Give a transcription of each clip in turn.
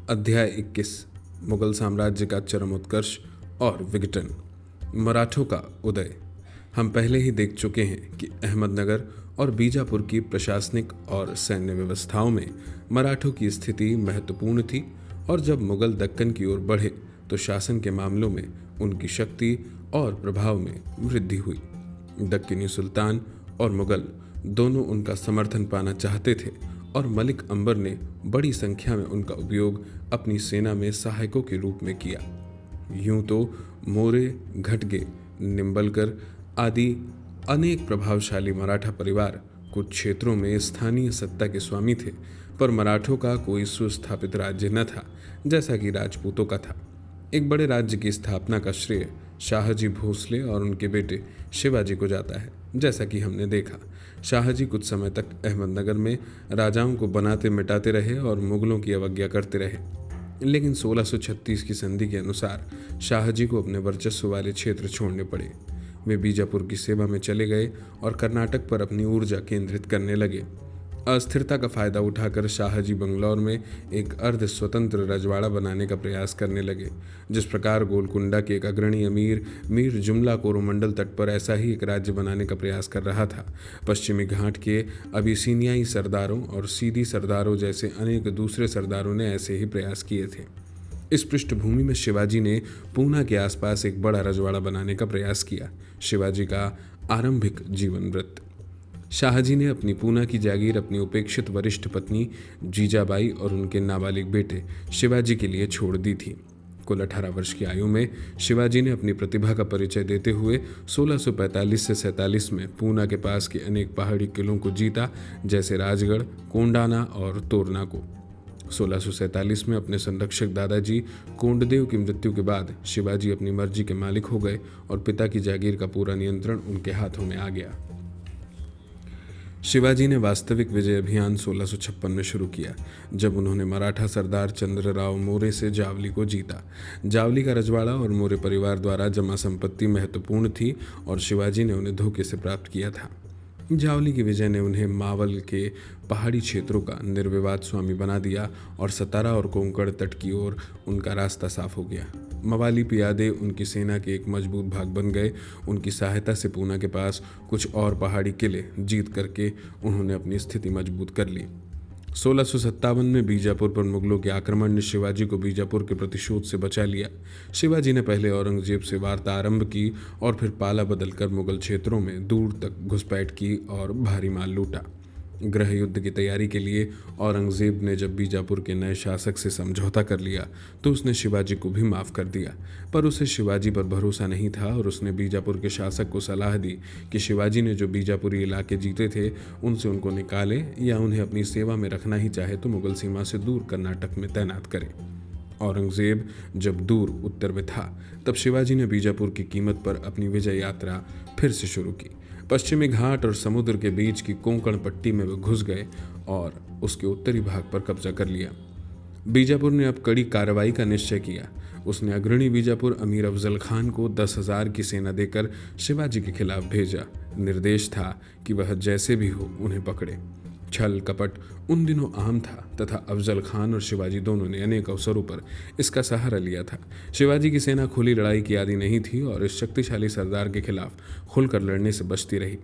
अध्याय 21 मुगल साम्राज्य का चरमोत्कर्ष और विघटन। मराठों का उदय। हम पहले ही देख चुके हैं कि अहमदनगर और बीजापुर की प्रशासनिक और सैन्य व्यवस्थाओं में मराठों की स्थिति महत्वपूर्ण थी और जब मुगल दक्कन की ओर बढ़े तो शासन के मामलों में उनकी शक्ति और प्रभाव में वृद्धि हुई। दक्कनी सुल्तान और मुगल दोनों उनका समर्थन पाना चाहते थे और मलिक अंबर ने बड़ी संख्या में उनका उपयोग अपनी सेना में सहायकों के रूप में किया। यूं तो मोरे, घटगे, निम्बलकर आदि अनेक प्रभावशाली मराठा परिवार कुछ क्षेत्रों में स्थानीय सत्ता के स्वामी थे, पर मराठों का कोई सुस्थापित राज्य न था जैसा कि राजपूतों का था। एक बड़े राज्य की स्थापना का श्रेय शाहजी भोसले और उनके बेटे शिवाजी को जाता है। जैसा कि हमने देखा, शाहजी कुछ समय तक अहमदनगर में राजाओं को बनाते मिटाते रहे और मुगलों की अवज्ञा करते रहे, लेकिन 1636 की संधि के अनुसार शाहजी को अपने वर्चस्व वाले क्षेत्र छोड़ने पड़े। वे बीजापुर की सेवा में चले गए और कर्नाटक पर अपनी ऊर्जा केंद्रित करने लगे। अस्थिरता का फायदा उठाकर शाहजी बंगलौर में एक अर्ध स्वतंत्र रजवाड़ा बनाने का प्रयास करने लगे। जिस प्रकार गोलकुंडा के एक अग्रणी अमीर मीर जुमला कोरोमंडल तट पर ऐसा ही एक राज्य बनाने का प्रयास कर रहा था, पश्चिमी घाट के अबिसिनियाई सरदारों और सीधी सरदारों जैसे अनेक दूसरे सरदारों ने ऐसे ही प्रयास किए थे। इस पृष्ठभूमि में शिवाजी ने पूना के आसपास एक बड़ा रजवाड़ा बनाने का प्रयास किया। शिवाजी का आरंभिक जीवन वृत्त। शाहजी ने अपनी पूना की जागीर अपनी उपेक्षित वरिष्ठ पत्नी जीजाबाई और उनके नाबालिग बेटे शिवाजी के लिए छोड़ दी थी। कुल 18 वर्ष की आयु में शिवाजी ने अपनी प्रतिभा का परिचय देते हुए 1645 से 47 में पूना के पास के अनेक पहाड़ी किलों को जीता, जैसे राजगढ़, कोंडाना और तोरना को। 1647 में अपने संरक्षक दादाजी कोंडदेव की मृत्यु के बाद शिवाजी अपनी मर्जी के मालिक हो गए और पिता की जागीर का पूरा नियंत्रण उनके हाथों में आ गया। शिवाजी ने वास्तविक विजय अभियान 1656 में शुरू किया, जब उन्होंने मराठा सरदार चंद्रराव मोरे से जावली को जीता। जावली का रजवाड़ा और मोरे परिवार द्वारा जमा संपत्ति महत्वपूर्ण थी और शिवाजी ने उन्हें धोखे से प्राप्त किया था। जावली की विजय ने उन्हें मावल के पहाड़ी क्षेत्रों का निर्विवाद स्वामी बना दिया और सतारा और कोंकण तट की ओर उनका रास्ता साफ हो गया। मवाली पियादे उनकी सेना के एक मजबूत भाग बन गए। उनकी सहायता से पूना के पास कुछ और पहाड़ी किले जीत करके उन्होंने अपनी स्थिति मजबूत कर ली। 1657 में बीजापुर पर मुगलों के आक्रमण ने शिवाजी को बीजापुर के प्रतिशोध से बचा लिया। शिवाजी ने पहले औरंगजेब से वार्ता आरंभ की और फिर पाला बदलकर मुगल क्षेत्रों में दूर तक घुसपैठ की और भारी माल लूटा। गृह युद्ध की तैयारी के लिए औरंगजेब ने जब बीजापुर के नए शासक से समझौता कर लिया तो उसने शिवाजी को भी माफ़ कर दिया, पर उसे शिवाजी पर भरोसा नहीं था और उसने बीजापुर के शासक को सलाह दी कि शिवाजी ने जो बीजापुरी इलाके जीते थे उनसे उनको निकाले या उन्हें अपनी सेवा में रखना ही चाहे तो मुगल सीमा से दूर कर्नाटक में तैनात करे। औरंगजेब जब दूर उत्तर में था तब शिवाजी ने बीजापुर की कीमत पर अपनी विजय यात्रा फिर से शुरू की। पश्चिमी घाट और समुद्र के बीच की कोंकण पट्टी में वे घुस गए और उसके उत्तरी भाग पर कब्जा कर लिया। बीजापुर ने अब कड़ी कार्रवाई का निश्चय किया। उसने अग्रणी बीजापुर अमीर अफजल खान को 10,000 की सेना देकर शिवाजी के खिलाफ भेजा। निर्देश था कि वह जैसे भी हो उन्हें पकड़े। छल कपट उन दिनों आम था तथा अफजल खान और शिवाजी दोनों ने अनेक अवसरों पर इसका सहारा लिया था। शिवाजी की सेना खुली लड़ाई की आदी नहीं थी और इस शक्तिशाली सरदार के खिलाफ खुलकर लड़ने से बचती रही।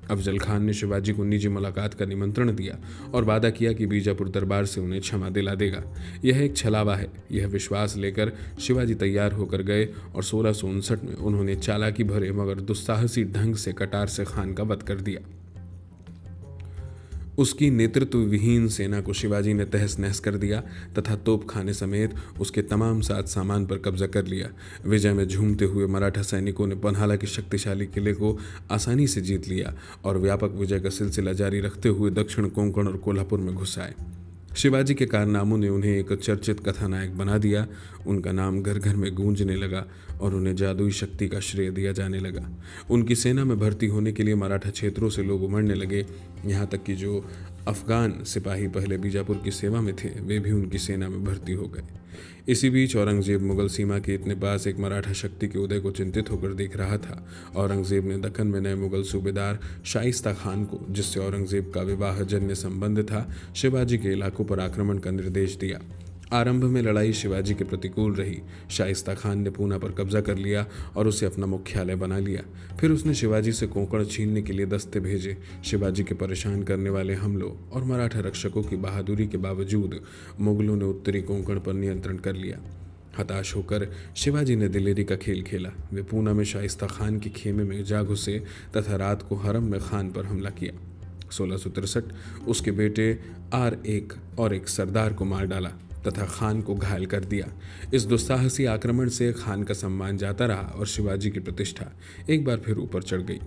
अफजल खान ने शिवाजी को निजी मुलाकात का निमंत्रण दिया और वादा किया कि बीजापुर दरबार से उन्हें क्षमा दिला देगा। यह एक छलावा है। यह विश्वास लेकर शिवाजी तैयार होकर गए और 1659 में उन्होंने चालाकी भरे मगर दुस्साहसी ढंग से कटार से खान का वध कर दिया। उसकी नेतृत्व विहीन सेना को शिवाजी ने तहस नहस कर दिया तथा तोपखाने समेत उसके तमाम साज सामान पर कब्जा कर लिया। विजय में झूमते हुए मराठा सैनिकों ने पन्हाला के शक्तिशाली किले को आसानी से जीत लिया और व्यापक विजय का सिलसिला जारी रखते हुए दक्षिण कोंकण और कोल्हापुर में घुस आए। शिवाजी के कारनामों ने उन्हें एक चर्चित कथानायक बना दिया। उनका नाम घर घर में गूंजने लगा और उन्हें जादुई शक्ति का श्रेय दिया जाने लगा। उनकी सेना में भर्ती होने के लिए मराठा क्षेत्रों से लोग उमड़ने लगे। यहाँ तक कि जो अफगान सिपाही पहले बीजापुर की सेवा में थे वे भी उनकी सेना में भर्ती हो गए। इसी बीच औरंगजेब मुगल सीमा के इतने पास एक मराठा शक्ति के उदय को चिंतित होकर देख रहा था। औरंगजेब ने दक्कन में नए मुगल सूबेदार शाइस्ता खान को, जिससे औरंगजेब का विवाह जन्य संबंध था, शिवाजी के इलाकों पर आक्रमण का निर्देश दिया। आरंभ में लड़ाई शिवाजी के प्रतिकूल रही। शाइस्ता खान ने पूना पर कब्जा कर लिया और उसे अपना मुख्यालय बना लिया। फिर उसने शिवाजी से कोंकण छीनने के लिए दस्ते भेजे। शिवाजी के परेशान करने वाले हमलों और मराठा रक्षकों की बहादुरी के बावजूद मुगलों ने उत्तरी कोंकण पर नियंत्रण कर लिया। हताश होकर शिवाजी ने दिलेरी का खेल खेला। वे पूना में शाइस्ता खान के खेमे में जा घुसे तथा रात को हरम में खान पर हमला किया। 1663 उसके बेटे R1 और एक सरदार को मार डाला तथा खान को घायल कर दिया। इस दुस्साहसी आक्रमण से खान का सम्मान जाता रहा और शिवाजी की प्रतिष्ठा एक बार फिर ऊपर चढ़ गई।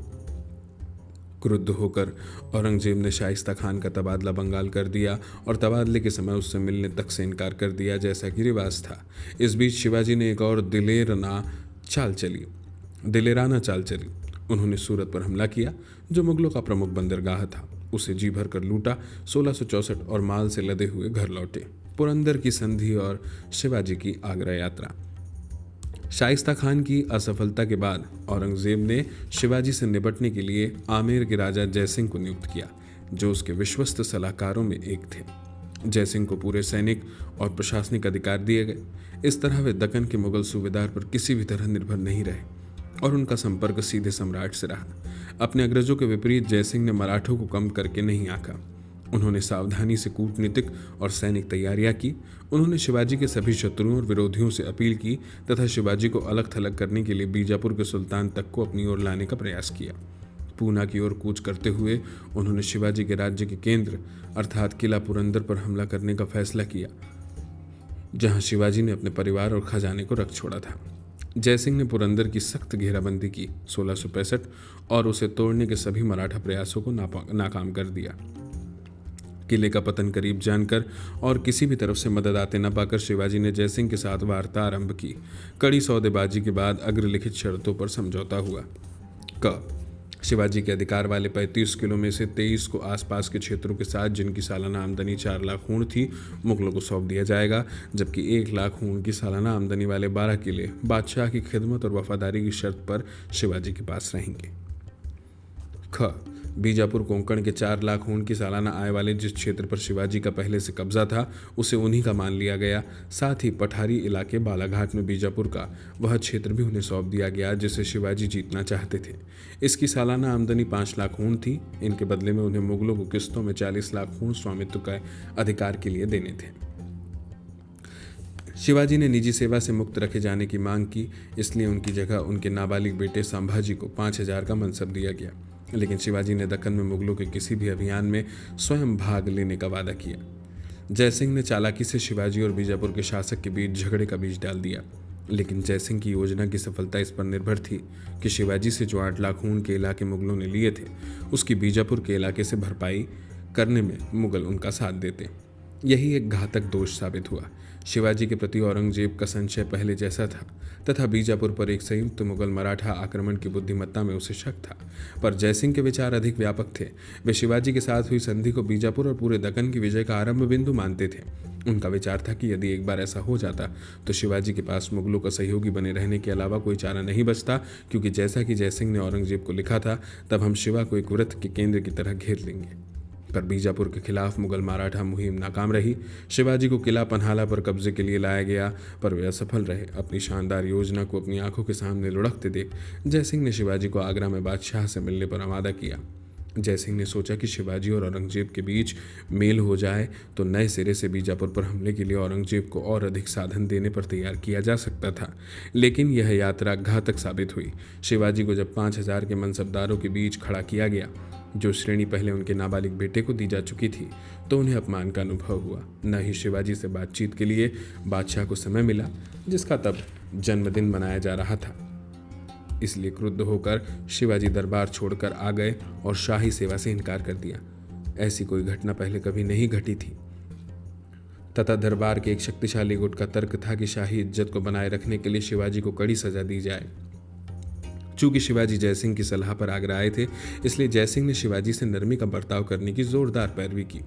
क्रुद्ध होकर औरंगजेब ने शाइस्ता खान का तबादला बंगाल कर दिया और तबादले के समय उससे मिलने तक से इनकार कर दिया, जैसा कि रिवाज था। इस बीच शिवाजी ने एक और दिलेराना चाल चली। उन्होंने सूरत पर हमला किया, जो मुगलों का प्रमुख बंदरगाह था। उसे जी भर कर लूटा। 1664 और माल से लदे हुए घर लौटे। पुरंदर की संधि और शिवाजी की आगरा यात्रा। शाइस्ता खान की असफलता के बाद औरंगजेब ने शिवाजी से निपटने के लिए आमेर के राजा जयसिंह को नियुक्त किया, जो उसके विश्वस्त सलाहकारों में एक थे। जयसिंह को पूरे सैनिक और प्रशासनिक अधिकार दिए गए। इस तरह वे दक्कन के मुगल सूबेदार पर किसी भी तरह निर्भर नहीं रहे और उनका संपर्क सीधे सम्राट से रहा। अपने अग्रजों के विपरीत जयसिंह ने मराठों को कम करके नहीं आंका। उन्होंने सावधानी से कूटनीतिक और सैनिक तैयारियां की। उन्होंने शिवाजी के सभी शत्रुओं और विरोधियों से अपील की तथा शिवाजी को अलग थलग करने के लिए बीजापुर के सुल्तान तक को अपनी ओर लाने का प्रयास किया। पूना की ओर कूच करते हुए उन्होंने शिवाजी के राज्य के केंद्र अर्थात किला पुरंदर पर हमला करने का फैसला किया, जहां शिवाजी ने अपने परिवार और खजाने को रख छोड़ा था। जयसिंह ने पुरंदर की सख्त घेराबंदी की 1665 और उसे तोड़ने के सभी मराठा प्रयासों को नाकाम कर दिया। किले का पतन करीब जानकर और किसी भी तरफ से मदद आते न पाकर शिवाजी ने जयसिंह के साथ वार्ता आरंभ की। कड़ी सौदेबाजी के बाद अग्रलिखित शर्तों पर समझौता हुआ। शिवाजी के अधिकार वाले 35 किलो में से 23 को आसपास के क्षेत्रों के साथ, जिनकी सालाना आमदनी 4 लाख हूण थी, मुगलों को सौंप दिया जाएगा, जबकि 1 लाख हूण की सालाना आमदनी वाले 12 किले बादशाह की खिदमत और वफादारी की शर्त पर शिवाजी के पास रहेंगे। बीजापुर कोंकण के 4 लाख हूण की सालाना आय वाले जिस क्षेत्र पर शिवाजी का पहले से कब्जा था, उसे उन्हीं का मान लिया गया। साथ ही पठारी इलाके बालाघाट में बीजापुर का वह क्षेत्र भी उन्हें सौंप दिया गया, जिसे शिवाजी जीतना चाहते थे। इसकी सालाना आमदनी 5 लाख हूण थी। इनके बदले में उन्हें मुगलों को किस्तों में 40 लाख हूण स्वामित्व का अधिकार के लिए देने थे। शिवाजी ने निजी सेवा से मुक्त रखे जाने की मांग की, इसलिए उनकी जगह उनके नाबालिग बेटे संभाजी को 5000 का मनसब दिया गया। लेकिन शिवाजी ने दक्कन में मुगलों के किसी भी अभियान में स्वयं भाग लेने का वादा किया। जयसिंह ने चालाकी से शिवाजी और बीजापुर के शासक के बीच झगड़े का बीज डाल दिया, लेकिन जयसिंह की योजना की सफलता इस पर निर्भर थी कि शिवाजी से जो 8 लाख हूण के इलाके मुगलों ने लिए थे, उसकी बीजापुर के इलाके से भरपाई करने में मुगल उनका साथ देते। यही एक घातक दोष साबित हुआ। शिवाजी के प्रति औरंगजेब का संशय पहले जैसा था तथा बीजापुर पर एक संयुक्त मुगल मराठा आक्रमण की बुद्धिमत्ता में उसे शक था, पर जयसिंह के विचार अधिक व्यापक थे। वे शिवाजी के साथ हुई संधि को बीजापुर और पूरे दक्कन की विजय का आरंभ बिंदु मानते थे। उनका विचार था कि यदि एक बार ऐसा हो जाता तो शिवाजी के पास मुगलों का सहयोगी बने रहने के अलावा कोई चारा नहीं बचता, क्योंकि जैसा कि जयसिंह ने औरंगजेब को लिखा था, तब हम शिवा को एक वृत्त के केंद्र की तरह घेर लेंगे। पर बीजापुर के खिलाफ मुगल मराठा मुहिम नाकाम रही। शिवाजी को किला पन्हाला पर कब्जे के लिए लाया गया, पर वे असफल रहे। अपनी शानदार योजना को अपनी आंखों के सामने लुढ़कते देख जयसिंह ने शिवाजी को आगरा में बादशाह से मिलने पर आमादा किया। जयसिंह ने सोचा कि शिवाजी और औरंगजेब के बीच मेल हो जाए तो नए सिरे से बीजापुर पर हमले के लिए औरंगजेब को और अधिक साधन देने पर तैयार किया जा सकता था, लेकिन यह यात्रा घातक साबित हुई। शिवाजी को जब 5000 के मनसबदारों के बीच खड़ा किया गया, जो श्रेणी पहले उनके नाबालिग बेटे को दी जा चुकी थी, तो उन्हें अपमान का अनुभव हुआ। न ही शिवाजी से बातचीत के लिए बादशाह को समय मिला, जिसका तब जन्मदिन मनाया जा रहा था। इसलिए क्रुद्ध होकर शिवाजी दरबार छोड़कर आ गए और शाही सेवा से इनकार कर दिया। ऐसी कोई घटना पहले कभी नहीं घटी थी तथा दरबार के एक शक्तिशाली गुट का तर्क था कि शाही इज्जत को बनाए रखने के लिए शिवाजी को कड़ी सजा दी जाए। चूंकि शिवाजी जयसिंह की सलाह पर आगरा आए थे, इसलिए जयसिंह ने शिवाजी से नरमी का बर्ताव करने की जोरदार पैरवी की।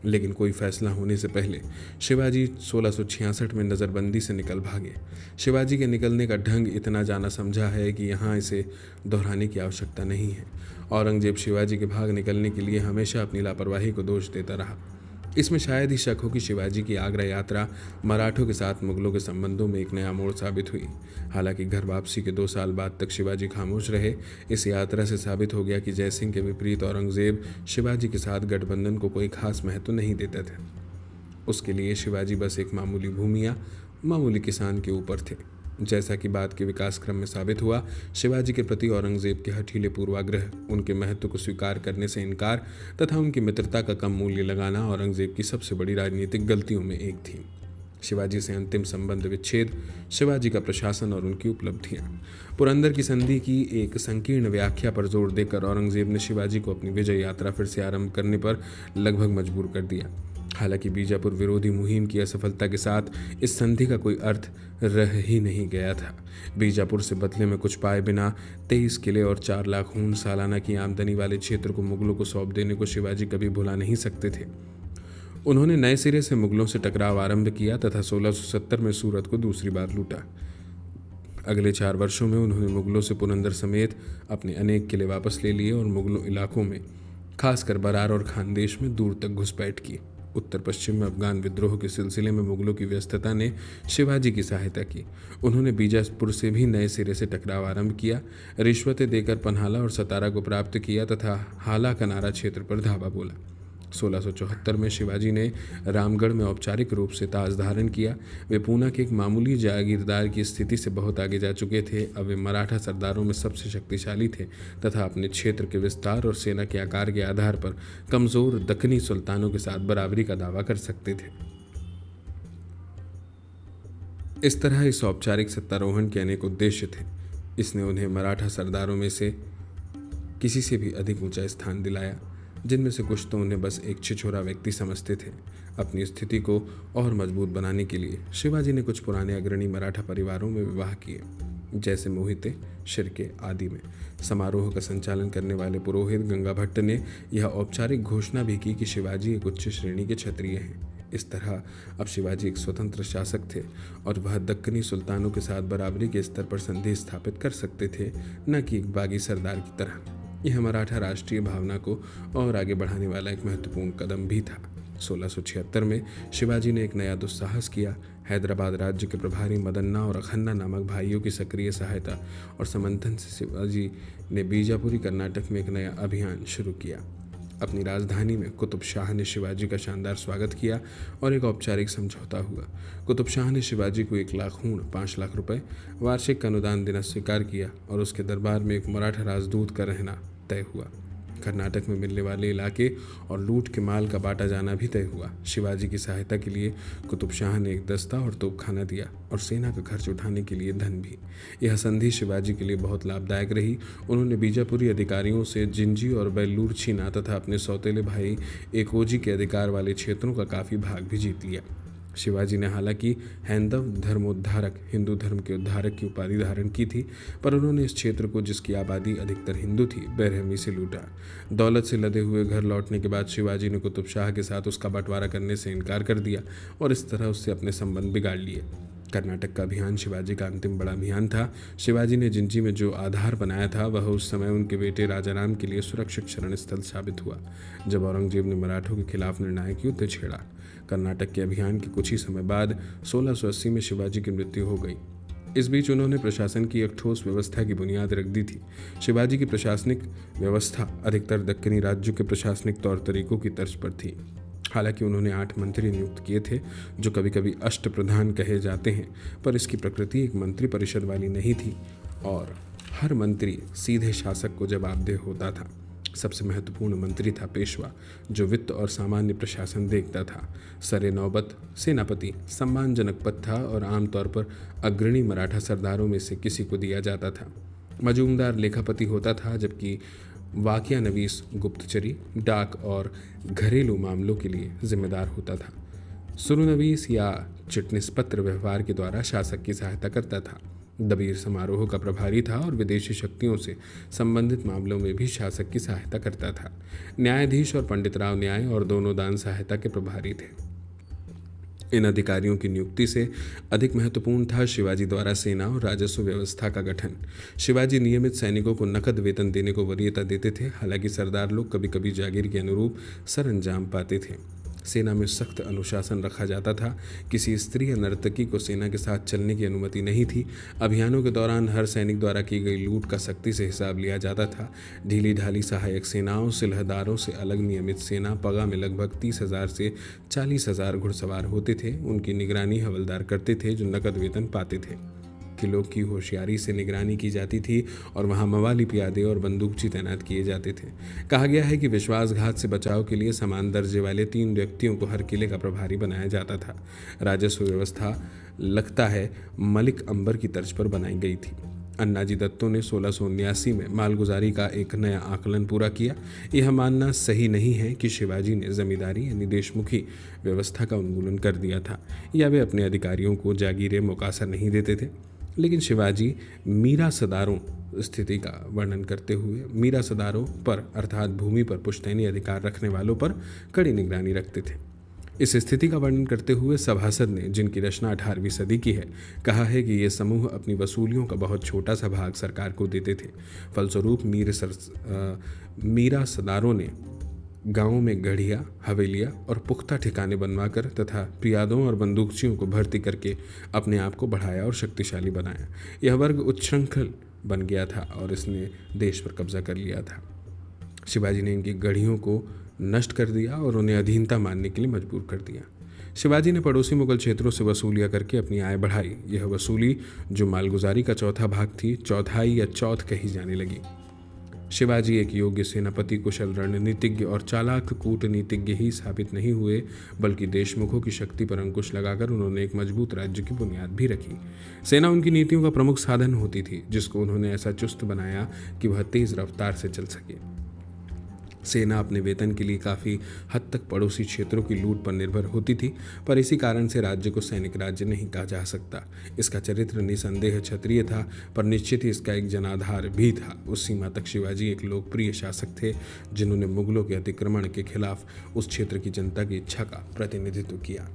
लेकिन कोई फैसला होने से पहले शिवाजी 1666 में नज़रबंदी से निकल भागे। शिवाजी के निकलने का ढंग इतना जाना समझा है कि यहाँ इसे दोहराने की आवश्यकता नहीं है। औरंगजेब शिवाजी के भाग निकलने के लिए हमेशा अपनी लापरवाही को दोष देता रहा। इसमें शायद ही शक हो कि शिवाजी की आगरा यात्रा मराठों के साथ मुगलों के संबंधों में एक नया मोड़ साबित हुई। हालांकि घर वापसी के 2 साल बाद तक शिवाजी खामोश रहे। इस यात्रा से साबित हो गया कि जयसिंह के विपरीत औरंगजेब शिवाजी के साथ गठबंधन को कोई खास महत्व नहीं देते थे। उसके लिए शिवाजी बस एक मामूली भूमिया, मामूली किसान के ऊपर थे। जैसा कि बाद के विकास क्रम में साबित हुआ, शिवाजी के प्रति औरंगजेब के हठीले पूर्वाग्रह, उनके महत्व को स्वीकार करने से इनकार तथा उनकी मित्रता का कम मूल्य लगाना औरंगजेब की सबसे बड़ी राजनीतिक गलतियों में एक थी। शिवाजी से अंतिम संबंध विच्छेद, शिवाजी का प्रशासन और उनकी उपलब्धियां। पुरंदर की संधि की एक संकीर्ण व्याख्या पर जोर देकर औरंगजेब ने शिवाजी को अपनी विजय यात्रा फिर से आरंभ करने पर लगभग मजबूर कर दिया। हालांकि बीजापुर विरोधी मुहिम की असफलता के साथ इस संधि का कोई अर्थ रह ही नहीं गया था। बीजापुर से बदले में कुछ पाए बिना 23 किले और 4 लाख ऊन सालाना की आमदनी वाले क्षेत्र को मुगलों को सौंप देने को शिवाजी कभी भुला नहीं सकते थे। उन्होंने नए सिरे से मुगलों से टकराव आरंभ किया तथा 1670 में सूरत को दूसरी बार लूटा। अगले 4 वर्षों में उन्होंने मुगलों से पुरंदर समेत अपने अनेक किले वापस ले लिए और मुगलों इलाकों में, खासकर बरार और खानदेश में दूर तक घुसपैठ की। उत्तर पश्चिम में अफगान विद्रोह के सिलसिले में मुगलों की व्यस्तता ने शिवाजी की सहायता की। उन्होंने बीजापुर से भी नए सिरे से टकराव आरंभ किया, रिश्वतें देकर पन्हाला और सतारा को प्राप्त किया तथा हाला कनारा क्षेत्र पर धावा बोला। 1674 में शिवाजी ने रामगढ़ में औपचारिक रूप से ताज धारण किया। वे पूना के एक मामूली जागीरदार की स्थिति से बहुत आगे जा चुके थे। अब वे मराठा सरदारों में सबसे शक्तिशाली थे तथा अपने क्षेत्र के विस्तार और सेना के आकार के आधार पर कमजोर दक्कनी सुल्तानों के साथ बराबरी का दावा कर सकते थे। इस तरह इस औपचारिक सत्तारोहण के अनेक उद्देश्य थे। इसने उन्हें मराठा सरदारों में से किसी से भी अधिक ऊंचा स्थान दिलाया, जिनमें से कुछ तो उन्हें बस एक छिछोरा व्यक्ति समझते थे। अपनी स्थिति को और मजबूत बनाने के लिए शिवाजी ने कुछ पुराने अग्रणी मराठा परिवारों में विवाह किए, जैसे मोहिते, शिर्के आदि में। समारोह का संचालन करने वाले पुरोहित गंगा भट्ट ने यह औपचारिक घोषणा भी की कि शिवाजी एक उच्च श्रेणी के क्षत्रिय हैं। इस तरह अब शिवाजी एक स्वतंत्र शासक थे और वह दक्कनी सुल्तानों के साथ बराबरी के स्तर पर संधि स्थापित कर सकते थे, न कि एक बागी सरदार की तरह। यह मराठा राष्ट्रीय भावना को और आगे बढ़ाने वाला एक महत्वपूर्ण कदम भी था। 1676 में शिवाजी ने एक नया दुस्साहस किया। हैदराबाद राज्य के प्रभारी मदन्ना और अखन्ना नामक भाइयों की सक्रिय सहायता और समर्थन से शिवाजी ने बीजापुरी कर्नाटक में एक नया अभियान शुरू किया। अपनी राजधानी में कुतुब शाह ने शिवाजी का शानदार स्वागत किया और एक औपचारिक समझौता हुआ। कुतुब शाह ने शिवाजी को 1 लाख ऊँट, 5 लाख रुपए वार्षिक अनुदान देना स्वीकार किया और उसके दरबार में एक मराठा राजदूत का रहना तय हुआ। कर्नाटक में मिलने वाले इलाके और लूट के माल का बांटा जाना भी तय हुआ। शिवाजी की सहायता के लिए कुतुब शाह ने एक दस्ता और तोपखाना दिया और सेना का खर्च उठाने के लिए धन भी। यह संधि शिवाजी के लिए बहुत लाभदायक रही। उन्होंने बीजापुरी अधिकारियों से जिंजी और बेल्लूर छीना तथा अपने सौतेले भाई एकोजी के अधिकार वाले क्षेत्रों का काफ़ी भाग भी जीत लिया। शिवाजी ने हालांकि हैंदव धर्मोद्धारक, हिंदू धर्म के उद्धारक की उपाधि धारण की थी, पर उन्होंने इस क्षेत्र को, जिसकी आबादी अधिकतर हिंदू थी, बेरहमी से लूटा। दौलत से लदे हुए घर लौटने के बाद शिवाजी ने कुतुब शाह के साथ उसका बंटवारा करने से इनकार कर दिया और इस तरह उससे अपने संबंध बिगाड़ लिए। कर्नाटक का अभियान शिवाजी का अंतिम बड़ा अभियान था। शिवाजी ने जिंजी में जो आधार बनाया था वह उस समय उनके बेटे राजाराम के लिए सुरक्षित शरण स्थल साबित हुआ, जब औरंगजेब ने मराठों के खिलाफ निर्णायक युद्ध छेड़ा। कर्नाटक के अभियान के कुछ ही समय बाद 1680 में शिवाजी की मृत्यु हो गई। इस बीच उन्होंने प्रशासन की एक ठोस व्यवस्था की बुनियाद रख दी थी। शिवाजी की प्रशासनिक व्यवस्था अधिकतर दक्कनी राज्यों के प्रशासनिक तौर तरीकों की तर्ज पर थी। हालांकि उन्होंने 8 मंत्री नियुक्त किए थे, जो कभी कभी अष्टप्रधान कहे जाते हैं, पर इसकी प्रकृति एक मंत्री परिषद वाली नहीं थी और हर मंत्री सीधे शासक को जवाबदेह होता था। सबसे महत्वपूर्ण मंत्री था पेशवा, जो वित्त और सामान्य प्रशासन देखता था। सरे नौबत सेनापति सम्मानजनक पद था और आमतौर पर अग्रणी मराठा सरदारों में से किसी को दिया जाता था। मजूमदार लेखापति होता था, जबकि वाकिया नवीस गुप्तचरी, डाक और घरेलू मामलों के लिए जिम्मेदार होता था। सुरुनवीस या चिटनिस पत्र व्यवहार के द्वारा शासक की सहायता करता था। दबीर समारोह का प्रभारी था और विदेशी शक्तियों से संबंधित मामलों में भी शासक की सहायता करता था। न्यायाधीश और पंडितराव न्याय और दोनों दान सहायता के प्रभारी थे। इन अधिकारियों की नियुक्ति से अधिक महत्वपूर्ण था शिवाजी द्वारा सेना और राजस्व व्यवस्था का गठन। शिवाजी नियमित सैनिकों को नकद वेतन देने को वरीयता देते थे। हालांकि सरदार लोग कभी कभी जागीर के अनुरूप सरंजाम पाते थे। सेना में सख्त अनुशासन रखा जाता था। किसी स्त्री या नर्तकी को सेना के साथ चलने की अनुमति नहीं थी। अभियानों के दौरान हर सैनिक द्वारा की गई लूट का सख्ती से हिसाब लिया जाता था। ढीली ढाली सहायक सेनाओं, सिलहदारों से अलग नियमित सेना पगा में लगभग 30,000 से 40,000 घुड़सवार होते थे। उनकी निगरानी हवलदार करते थे, जो नकद वेतन पाते थे। किलों की होशियारी से निगरानी की जाती थी और वहां मवाली पियादे और बंदूकची तैनात किए जाते थे। कहा गया है कि विश्वासघात से बचाव के लिए समान दर्जे वाले 3 व्यक्तियों को हर किले का प्रभारी बनाया जाता था। राजस्व व्यवस्था लगता है मलिक अंबर की तर्ज पर बनाई गई थी। अन्नाजी दत्तों ने 1679 में मालगुजारी का एक नया आकलन पूरा किया। यह मानना सही नहीं है कि शिवाजी ने जमींदारी यानी देशमुखी व्यवस्था का उन्मूलन कर दिया था या वे अपने अधिकारियों को जागीरें मुकासा नहीं देते थे। लेकिन शिवाजी मीरासदारों स्थिति का वर्णन करते हुए मीरासदारों पर अर्थात भूमि पर पुश्तैनी अधिकार रखने वालों पर कड़ी निगरानी रखते थे। इस स्थिति का वर्णन करते हुए सभासद ने, जिनकी रचना 18वीं सदी की है, कहा है कि ये समूह अपनी वसूलियों का बहुत छोटा सा भाग सरकार को देते थे। फलस्वरूप मीरासदारों ने गांवों में गढ़िया, हवेलियां और पुख्ता ठिकाने बनवाकर तथा पियादों और बंदूकचियों को भर्ती करके अपने आप को बढ़ाया और शक्तिशाली बनाया। यह वर्ग उच्छृंखल बन गया था और इसने देश पर कब्जा कर लिया था। शिवाजी ने इनकी गढ़ियों को नष्ट कर दिया और उन्हें अधीनता मानने के लिए मजबूर कर दिया। शिवाजी ने पड़ोसी मुगल क्षेत्रों से वसूलियाँ करके अपनी आय बढ़ाई। यह वसूली, जो मालगुजारी का चौथा भाग थी, चौथाई या चौथ कही जाने लगी। शिवाजी एक योग्य सेनापति, कुशल रणनीतिज्ञ और चालाक कूटनीतिज्ञ ही साबित नहीं हुए, बल्कि देशमुखों की शक्ति पर अंकुश लगाकर उन्होंने एक मजबूत राज्य की बुनियाद भी रखी। सेना उनकी नीतियों का प्रमुख साधन होती थी, जिसको उन्होंने ऐसा चुस्त बनाया कि वह तेज रफ्तार से चल सके। सेना अपने वेतन के लिए काफ़ी हद तक पड़ोसी क्षेत्रों की लूट पर निर्भर होती थी, पर इसी कारण से राज्य को सैनिक राज्य नहीं कहा जा सकता। इसका चरित्र निसंदेह क्षत्रिय था, पर निश्चित ही इसका एक जनाधार भी था। उस सीमा तक शिवाजी एक लोकप्रिय शासक थे, जिन्होंने मुगलों के अतिक्रमण के खिलाफ उस क्षेत्र की जनता की इच्छा का प्रतिनिधित्व किया।